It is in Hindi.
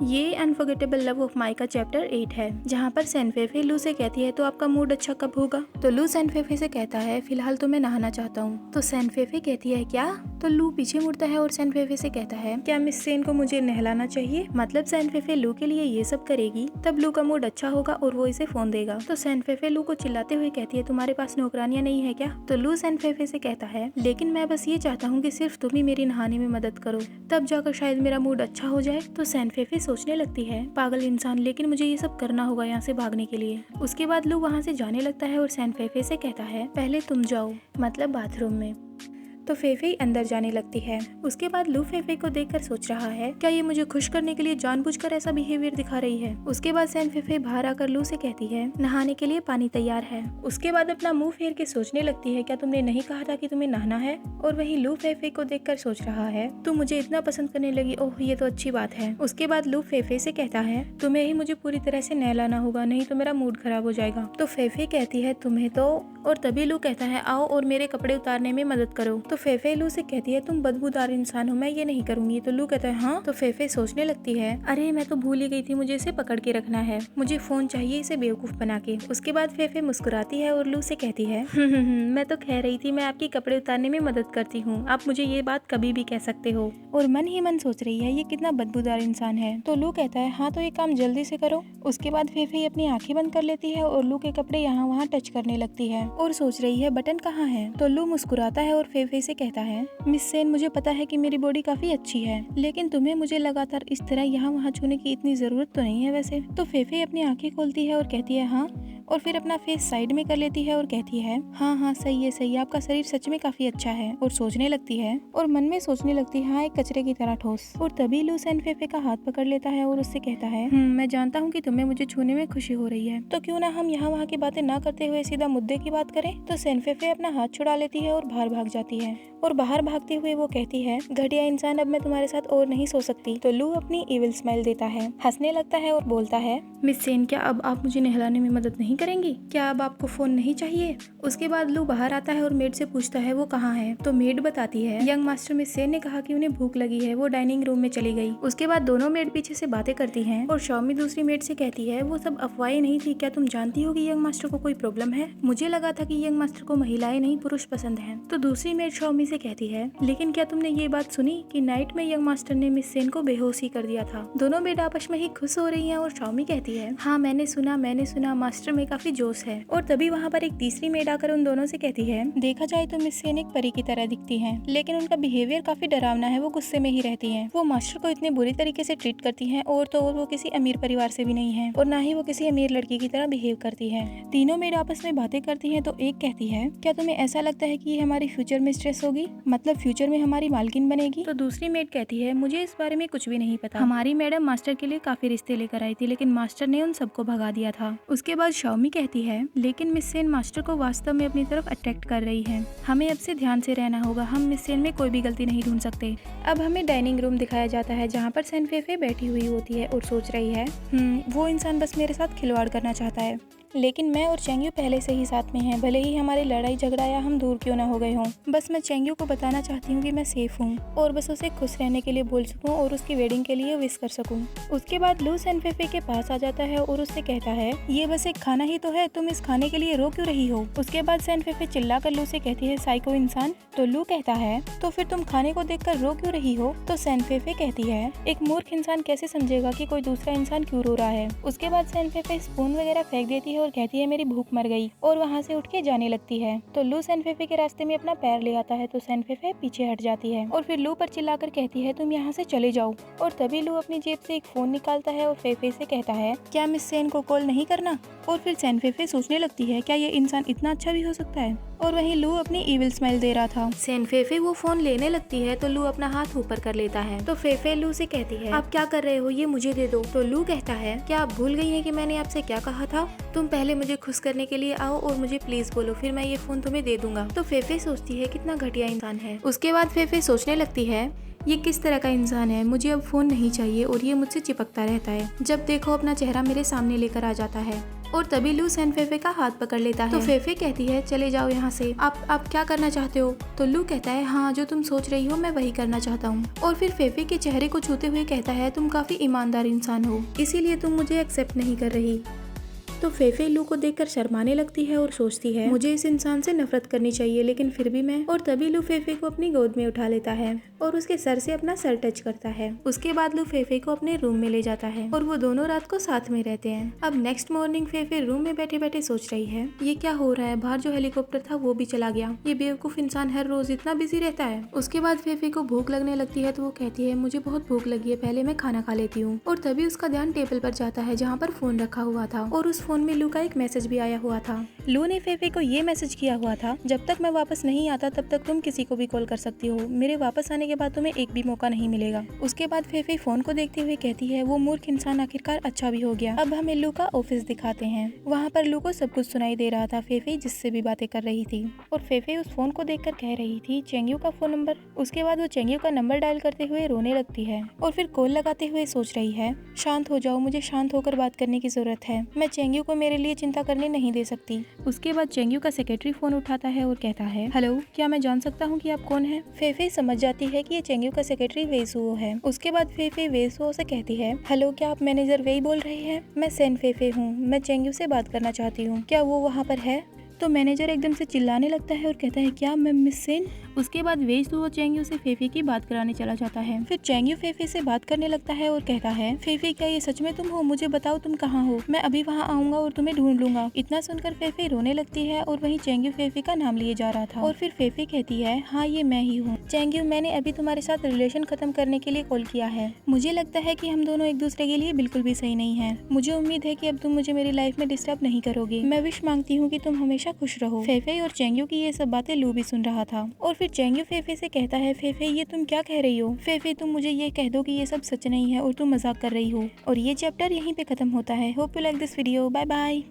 ये अनफॉरगेटेबल लव ऑफ माई का चैप्टर 8 है, जहाँ पर सैनफेफे लू से कहती है तो आपका मूड अच्छा कब होगा। तो लू सैनफेफे से कहता है फिलहाल तो मैं नहाना चाहता हूँ। तो सैनफेफे कहती है क्या। तो लू पीछे मुड़ता है और सैनफेफे से कहता है क्या मिस सेन को मुझे नहलाना चाहिए। मतलब सैनफेफे लू के लिए ये सब करेगी तब लू का मूड अच्छा होगा और वो इसे फोन देगा। तो सैनफेफे लू को चिल्लाते हुए कहती है तुम्हारे पास नौकरानियां नहीं है क्या। तो लू सैनफेफे से कहता है लेकिन मैं बस ये चाहता हूँ कि सिर्फ तुम ही मेरी नहाने में मदद करो, तब जाकर शायद मेरा मूड अच्छा हो जाए। तो सैनफेफे सोचने लगती है पागल इंसान, लेकिन मुझे ये सब करना होगा यहाँ से भागने के लिए। उसके बाद लू वहाँ से जाने लगता है और सैनफेफे से कहता है पहले तुम जाओ, मतलब बाथरूम में। तो फेफे अंदर जाने लगती है। उसके बाद लू फेफे को देखकर सोच रहा है क्या ये मुझे खुश करने के लिए जानबूझकर ऐसा बिहेवियर दिखा रही है। उसके बाद सैनफेफे बाहर आकर लू से कहती है नहाने के लिए पानी तैयार है। उसके बाद अपना मुंह फेर के सोचने लगती है क्या तुमने नहीं कहा था कि तुम्हें नहाना है। और वहीं लू फेफे को देखकर सोच रहा है तुम मुझे इतना पसंद करने लगी, ओह ये तो अच्छी बात है। उसके बाद लू फेफे से कहता है तुम्हें ही मुझे पूरी तरह से नहलाना होगा, नहीं तो मेरा मूड खराब हो जाएगा। तो फेफे कहती है तुम्हें तो, और तभी लू कहता है आओ और मेरे कपड़े उतारने में मदद करो। तो फेफे लू से कहती है तुम बदबूदार इंसान हो, मैं ये नहीं करूंगी। तो लू कहता है हाँ। तो फेफे सोचने लगती है अरे मैं तो भूल ही गई थी, मुझे इसे पकड़ के रखना है, मुझे फोन चाहिए इसे बेवकूफ बना के। उसके बाद फेफे मुस्कुराती है और लू से कहती है मैं तो कह रही थी मैं आपकी कपड़े उतारने में मदद करती हूँ, आप मुझे ये बात कभी भी कह सकते हो। और मन ही मन सोच रही है ये कितना बदबूदार इंसान है। तो लू कहता है हाँ तो ये काम जल्दी से करो। उसके बाद फेफे अपनी आंखें बंद कर लेती है और लू के कपड़े यहाँ वहाँ टच करने लगती है और सोच रही है बटन कहाँ है। तो लू मुस्कुराता है और फेफे से कहता है मिस सेन मुझे पता है कि मेरी बॉडी काफी अच्छी है, लेकिन तुम्हें मुझे लगातार इस तरह यहाँ वहाँ छूने की इतनी जरूरत तो नहीं है वैसे। तो फेफे अपनी आंखें खोलती है और कहती है हाँ, और फिर अपना फेस साइड में कर लेती है और कहती है हाँ सही है, आपका शरीर सच में काफी अच्छा है। और सोचने लगती है और मन में सोचने लगती है हाँ एक कचरे की तरह ठोस। और तभी लू सैनफेफे का हाथ पकड़ लेता है और उससे कहता है मैं जानता हूँ कि तुम्हें मुझे छूने में खुशी हो रही है, तो क्यों ना हम यहाँ वहाँ की बातें ना करते हुए सीधा मुद्दे की बात करें। तो सैनफेफे अपना हाथ छुड़ा लेती है और बाहर भाग जाती है। और बाहर भागते हुए वो कहती है घटिया इंसान, अब मैं तुम्हारे साथ और नहीं सो सकती। तो लू अपनी इविल स्माइल देता है, हंसने लगता है और बोलता है मिस सेन क्या अब आप मुझे नहलाने में मदद नहीं करेंगी, क्या अब आपको फोन नहीं चाहिए। उसके बाद लू बाहर आता है और मेड से पूछता है वो कहाँ है। तो मेड बताती है यंग मास्टर मिस सेन ने कहा कि उन्हें भूख लगी है, वो डाइनिंग रूम में चली गई। उसके बाद दोनों मेड पीछे से बातें करती हैं और शाओमी दूसरी मेड से कहती है वो सब अफवाहें नहीं थी, क्या तुम जानती हो कि यंग मास्टर को कोई प्रॉब्लम है, मुझे लगा था कि यंग मास्टर को महिलाएं नहीं पुरुष पसंद हैं। तो दूसरी मेड शाओमी से कहती है लेकिन क्या तुमने ये बात सुनी कि नाइट में यंग मास्टर ने मिस सेन को बेहोशी कर दिया था। दोनों मेड आपस में ही खुश हो रही हैं और शाओमी कहती है हाँ मैंने सुना मास्टर में काफी जोश है। और तभी वहाँ पर एक तीसरी मेड आकर उन दोनों से कहती है देखा जाए तो मिस सेन एक परी की तरह दिखती हैं, लेकिन उनका बिहेवियर काफी डरावना है, वो गुस्से में ही रहती हैं, वो मास्टर को इतने बुरी तरीके से ट्रीट करती हैं और तो और वो किसी अमीर परिवार से भी नहीं है और ना ही वो किसी अमीर लड़की की तरह बिहेव करती है। तीनों मेड आपस में बातें करती हैं तो एक कहती है क्या तुम्हें ऐसा लगता है कि ये हमारी फ्यूचर मिस्ट्रेस होगी, मतलब फ्यूचर में हमारी मालकिन बनेगी। तो दूसरी मेड कहती है मुझे इस बारे में कुछ भी नहीं पता, हमारी मैडम मास्टर के लिए काफी रिश्ते लेकर आई थी, लेकिन मास्टर ने उन सबको भगा दिया था। उसके बाद शाओमी कहती है लेकिन मिस सेन मास्टर को वास्तव में अपनी तरफ अट्रैक्ट कर रही है, हमें अब से ध्यान से रहना होगा, हम मिस सेन में कोई भी गलती नहीं ढूंढ सकते। अब हमें डाइनिंग रूम दिखाया जाता है जहाँ पर सैनफेफे बैठी हुई होती है और सोच रही है वो इंसान बस मेरे साथ खिलवाड़ करना चाहता है, लेकिन मैं और चेंग्यू पहले से ही साथ में हैं, भले ही हमारी लड़ाई झगड़ा या हम दूर क्यों ना हो गए हों। बस मैं चेंग्यू को बताना चाहती हूँ कि मैं सेफ हूँ और बस उसे खुश रहने के लिए बोल सकूँ और उसकी वेडिंग के लिए विश कर सकूँ। उसके बाद लू सैनफेफे के पास आ जाता है और उससे कहता है ये बस एक खाना ही तो है, तुम इस खाने के लिए रो क्यों रही हो। उसके बाद सैनफेफे चिल्लाकर लू से कहती है साइको इंसान। तो लू कहता है तो फिर तुम खाने को देखकर रो क्यों रही हो। तो सैनफेफे कहती है एक मूर्ख इंसान कैसे समझेगा कि कोई दूसरा इंसान क्यों रो रहा है। उसके बाद सैनफेफे स्पून वगैरह फेंक देती है और कहती है मेरी भूख मर गई और वहाँ से उठ के जाने लगती है। तो लू सैनफेफे के रास्ते में अपना पैर ले आता है तो सैनफेफे पीछे हट जाती है और फिर लू पर चिल्लाकर कहती है तुम यहाँ से चले जाओ। और तभी लू अपनी जेब से एक फोन निकालता है और फेफे से कहता है क्या मिस सेन को कॉल नहीं करना। और फिर सैनफेफे सोचने लगती है क्या ये इंसान इतना अच्छा भी हो सकता है। और वहीं लू अपनी इविल स्माइल दे रहा था। सैनफेफे वो फोन लेने लगती है तो लू अपना हाथ ऊपर कर लेता है। तो फेफे लू से कहती है आप क्या कर रहे हो, ये मुझे दे दो। तो लू कहता है क्या आप भूल गई हैं कि मैंने आपसे क्या कहा था, तुम पहले मुझे खुश करने के लिए आओ और मुझे प्लीज बोलो, फिर मैं ये फोन तुम्हें दे दूंगा। तो फेफे सोचती है कितना घटिया इंसान है। उसके बाद फेफे सोचने लगती है ये किस तरह का इंसान है, मुझे अब फोन नहीं चाहिए और ये मुझसे चिपकता रहता है, जब देखो अपना चेहरा मेरे सामने लेकर आ जाता है। और तभी लू सैन फेफे का हाथ पकड़ लेता है। तो फेफे कहती है चले जाओ यहाँ से, आप क्या करना चाहते हो? तो लू कहता है हाँ, जो तुम सोच रही हो मैं वही करना चाहता हूँ। और फिर फेफे के चेहरे को छूते हुए कहता है तुम काफी ईमानदार इंसान हो, इसीलिए तुम मुझे एक्सेप्ट नहीं कर रही। तो फेफे लू को देखकर शर्माने लगती है और सोचती है मुझे इस इंसान से नफरत करनी चाहिए, लेकिन फिर भी मैं। और तभी लू फेफे को अपनी गोद में उठा लेता है और उसके सर से अपना सर टच करता है। उसके बाद लू फेफे को अपने रूम में ले जाता है और वो दोनों रात को साथ में रहते हैं। अब नेक्स्ट मॉर्निंग फेफे रूम में बैठे बैठे सोच रही है ये क्या हो रहा है, बाहर जो हेलीकॉप्टर था वो भी चला गया, ये बेवकूफ इंसान हर रोज इतना बिजी रहता है। उसके बाद फेफे को भूख लगने लगती है तो वो कहती है मुझे बहुत भूख लगी है, पहले मैं खाना खा लेती हूँ। और तभी उसका ध्यान टेबल पर जाता है जहाँ पर फोन रखा हुआ था और उस फोन में लू का एक मैसेज भी आया हुआ था। लू ने फेफे को ये मैसेज किया हुआ था जब तक मैं वापस नहीं आता तब तक तुम किसी को भी कॉल कर सकती हो, मेरे वापस आने के बाद तुम्हें एक भी मौका नहीं मिलेगा। उसके बाद फेफे फोन को देखते हुए कहती है वो मूर्ख इंसान आखिरकार अच्छा भी हो गया। अब हमें लू का ऑफिस दिखाते हैं। वहाँ पर लू को सब कुछ सुनाई दे रहा था, फेफे जिससे भी बातें कर रही थी और फेफे उस फोन को देखकर कह रही थी चेंग्यू का फोन नंबर। उसके बाद वो चेंग्यू का नंबर डायल करते हुए रोने लगती है और फिर कॉल लगाते हुए सोच रही है शांत हो जाओ, मुझे शांत होकर बात करने की जरूरत है, मैं चेंग्यू को मेरे लिए चिंता करने नहीं दे सकती। उसके बाद चेंग्यू का सेक्रेटरी फोन उठाता है और कहता है हेलो, क्या मैं जान सकता हूँ कि आप कौन हैं? फेफे समझ जाती है कि ये चेंग्यू का सेक्रेटरी वेसुओ है। उसके बाद फेफे वेसुओ से कहती है हेलो, क्या आप मैनेजर वेई बोल रहे हैं? मैं सैन फेफे हूँ, मैं चेंग्यू से बात करना चाहती हूँ, क्या वो वहाँ पर है? तो मैनेजर एकदम से चिल्लाने लगता है और कहता है क्या मैं मिस सेन? उसके बाद वेसुओ चेंग्यू से फेफे की बात कराने चला जाता है। फिर चेंग्यू फेफे से बात करने लगता है और कहता है फेफे क्या ये सच में तुम हो? मुझे बताओ तुम कहाँ हो, मैं अभी वहाँ आऊंगा और तुम्हें ढूंढ लूंगा। इतना सुनकर फेफे रोने लगती है और वहीं चेंग्यू फेफे का नाम लिए जा रहा था और फिर फेफे कहती है हाँ ये मैं ही हूँ चेंग्यू, मैंने अभी तुम्हारे साथ रिलेशन खत्म करने के लिए कॉल किया है। मुझे लगता है कि हम दोनों एक दूसरे के लिए बिल्कुल भी सही नहीं है। मुझे उम्मीद है कि अब तुम मुझे मेरी लाइफ में डिस्टर्ब नहीं करोगे। मैं विश मांगती हूँ कि तुम हमेशा खुश रहो। फेफे और चेंग्यू की ये सब बातें लू भी सुन रहा था और फिर चेंग्यू फेफे से कहता है फेफे ये तुम क्या कह रही हो? फेफे तुम मुझे ये कह दो कि ये सब सच नहीं है और तुम मजाक कर रही हो। और ये चैप्टर यहीं पे खत्म होता है। Hope you like this video. Bye bye.